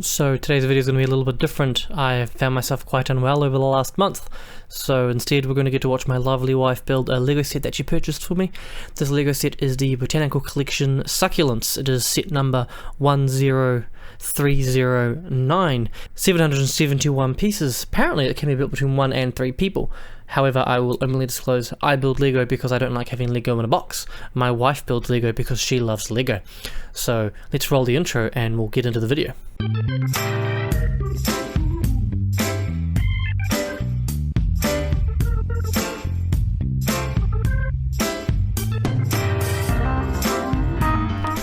So today's video is going to be a little bit different. I found myself quite unwell over the last month, so instead we're going to get to watch my lovely wife build a Lego set that she purchased for me. This Lego set is the Botanical Collection Succulents. It is set number 10309, 771 pieces. Apparently it can be built between 1 and 3 people. However, I will only disclose I build Lego because I don't like having Lego in a box. My wife builds Lego because she loves Lego. So let's roll the intro and we'll get into the video.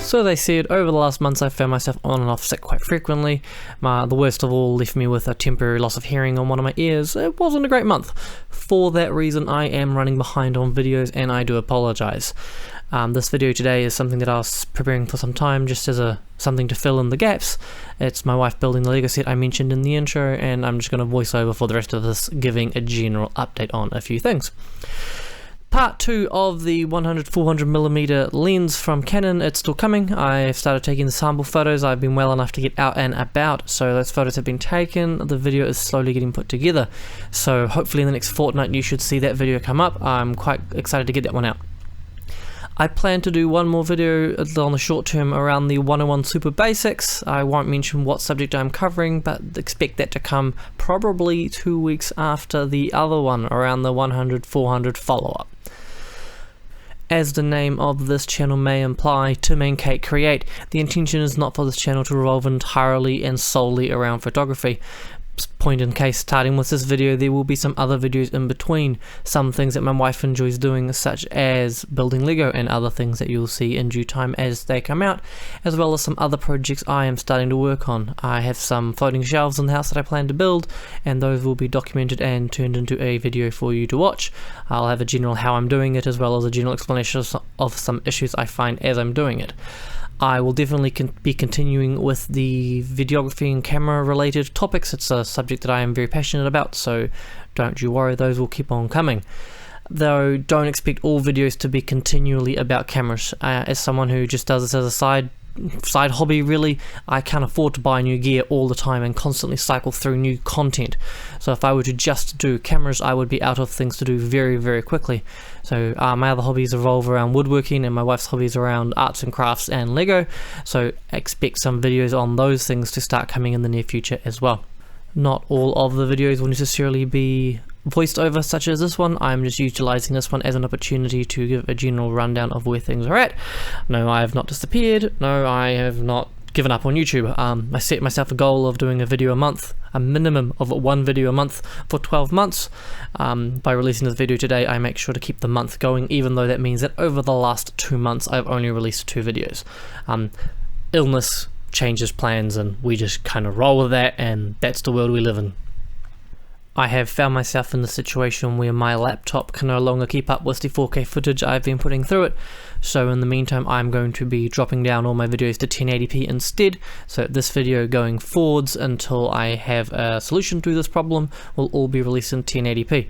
So they said, over the last months I found myself on and off sick quite frequently. The worst of all left me with a temporary loss of hearing on one of my ears. It wasn't a great month. For that reason I am running behind on videos and I do apologise. This video today is something that I was preparing for some time just as something to fill in the gaps. It's my wife building the Lego set I mentioned in the intro, and I'm just going to voice over for the rest of this, giving a general update on a few things. Part 2 of the 100-400mm lens from Canon, it's still coming. I've started taking the sample photos. I've been well enough to get out and about, so those photos have been taken. The video is slowly getting put together, so hopefully in the next fortnight you should see that video come up. I'm quite excited to get that one out. I plan to do one more video on the short term around the 101 Super Basics. I won't mention what subject I'm covering, but expect that to come probably 2 weeks after the other one, around the 100-400 follow-up. As the name of this channel may imply, Tim and Kate Create, the intention is not for this channel to revolve entirely and solely around photography. Point in case, starting with this video, there will be some other videos in between, some things that my wife enjoys doing, such as building Lego, and other things that you'll see in due time as they come out, as well as some other projects I am starting to work on. I have some floating shelves in the house that I plan to build, and those will be documented and turned into a video for you to watch. I'll have a general how I'm doing it, as well as a general explanation of some issues I find as I'm doing it. I will definitely be continuing with the videography and camera related topics. It's a subject that I am very passionate about, so don't you worry, those will keep on coming. Though don't expect all videos to be continually about cameras. As someone who just does this as a side hobby, really, I can't afford to buy new gear all the time and constantly cycle through new content. So if I were to just do cameras, I would be out of things to do very, very quickly. So my other hobbies revolve around woodworking, and my wife's hobbies around arts and crafts and Lego, so expect some videos on those things to start coming in the near future as well. Not all of the videos will necessarily be voiced over, such as this one. I'm just utilizing this one as an opportunity to give a general rundown of where things are at. No, I have not disappeared. No, I have not given up on YouTube. I set myself a goal of doing a video a month, a minimum of 1 video a month for 12 months. By releasing this video today, I make sure to keep the month going, even though that means that over the last 2 months I've only released 2 videos. Illness changes plans, and we just kind of roll with that, and that's the world we live in. I have found myself in the situation where my laptop can no longer keep up with the 4K footage I've been putting through it, so in the meantime I'm going to be dropping down all my videos to 1080p instead. So this video going forwards, until I have a solution to this problem, will all be released in 1080p.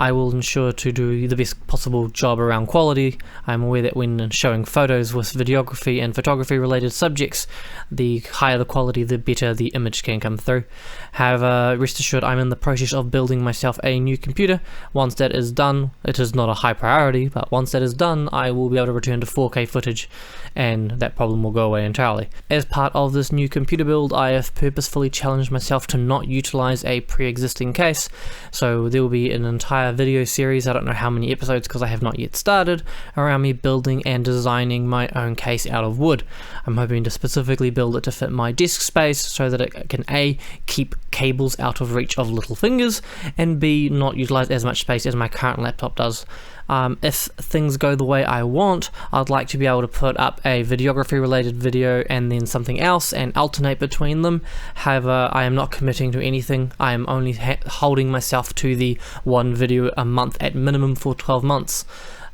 I will ensure to do the best possible job around quality. I'm aware that when showing photos with videography and photography related subjects, the higher the quality, the better the image can come through. However, rest assured, I'm in the process of building myself a new computer. Once that is done, it is not a high priority, but once that is done, I will be able to return to 4K footage, and that problem will go away entirely. As part of this new computer build, I have purposefully challenged myself to not utilize a pre-existing case, so there will be an entire video series, I don't know how many episodes because I have not yet started, around me building and designing my own case out of wood. I'm hoping to specifically build it to fit my desk space so that it can A, keep cables out of reach of little fingers, and B, not utilize as much space as my current laptop does. If things go the way I want, I'd like to be able to put up a videography related video and then something else and alternate between them. However, I am not committing to anything. I am only holding myself to the 1 video a month at minimum for 12 months.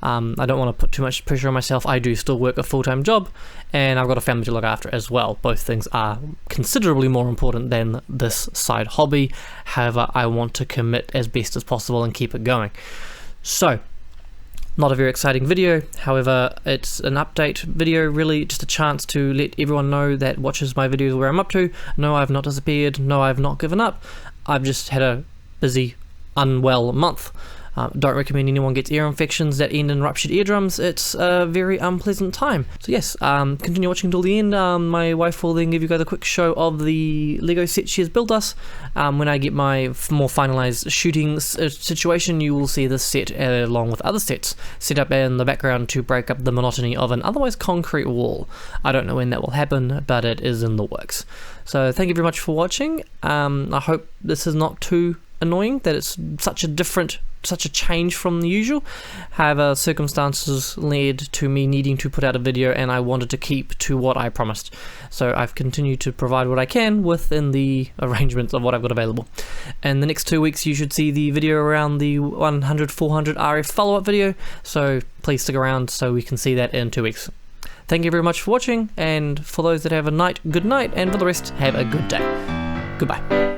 I don't want to put too much pressure on myself. I do still work a full-time job, and I've got a family to look after as well. Both things are considerably more important than this side hobby. However, I want to commit as best as possible and keep it going. So Not a very exciting video, however it's an update video, really just a chance to let everyone know that watches my videos where I'm up to. No, I've not disappeared, no, I've not given up, I've just had a busy, unwell month. Don't recommend anyone gets ear infections that end in ruptured eardrums. It's a very unpleasant time. So yes, continue watching till the end. My wife will then give you guys a quick show of the Lego set she has built us. When I get my more finalized shooting situation, you will see this set along with other sets set up in the background to break up the monotony of an otherwise concrete wall. I don't know when that will happen, but it is in the works. So thank you very much for watching. I hope this is not too annoying that it's such a change from the usual. However, circumstances led to me needing to put out a video, and I wanted to keep to what I promised. So I've continued to provide what I can within the arrangements of what I've got available. In the next 2 weeks, you should see the video around the 100-400 RF follow-up video. So please stick around so we can see that in 2 weeks. Thank you very much for watching, and for those that have a night, good night, and for the rest, have a good day. Goodbye.